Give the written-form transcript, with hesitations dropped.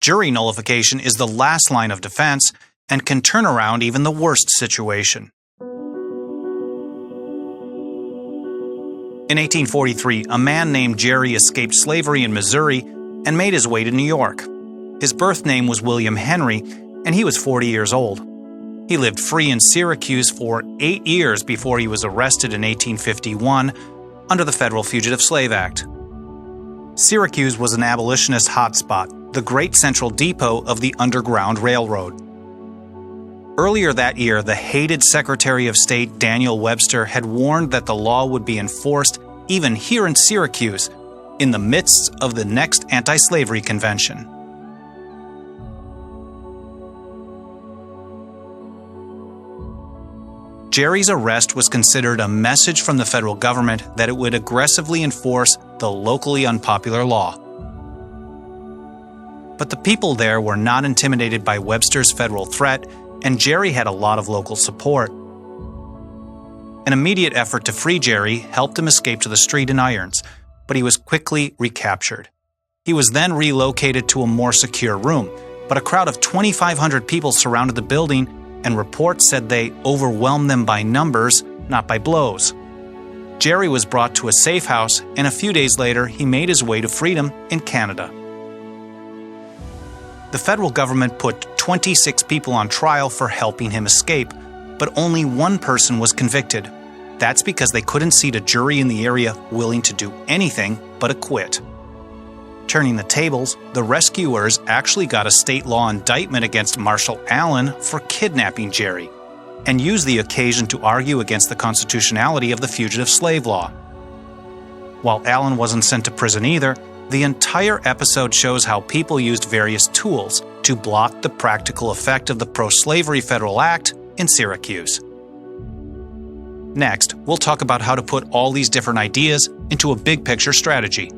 Jury nullification is the last line of defense and can turn around even the worst situation. In 1843, a man named Jerry escaped slavery in Missouri and made his way to New York. His birth name was William Henry, and he was 40 years old. He lived free in Syracuse for 8 years before he was arrested in 1851 under the Federal Fugitive Slave Act. Syracuse was an abolitionist hotspot, the great central depot of the Underground Railroad. Earlier that year, the hated Secretary of State Daniel Webster had warned that the law would be enforced even here in Syracuse, in the midst of the next anti-slavery convention. Jerry's arrest was considered a message from the federal government that it would aggressively enforce the locally unpopular law. But the people there were not intimidated by Webster's federal threat, and Jerry had a lot of local support. An immediate effort to free Jerry helped him escape to the street in irons, but he was quickly recaptured. He was then relocated to a more secure room, but a crowd of 2,500 people surrounded the building, and reports said they overwhelmed them by numbers, not by blows. Jerry was brought to a safe house, and a few days later he made his way to freedom in Canada. The federal government put 26 people on trial for helping him escape, but only one person was convicted. That's because they couldn't seat a jury in the area willing to do anything but acquit. Turning the tables, the rescuers actually got a state law indictment against Marshall Allen for kidnapping Jerry, and used the occasion to argue against the constitutionality of the fugitive slave law. While Allen wasn't sent to prison either, the entire episode shows how people used various tools to block the practical effect of the pro-slavery federal act in Syracuse. Next, we'll talk about how to put all these different ideas into a big-picture strategy.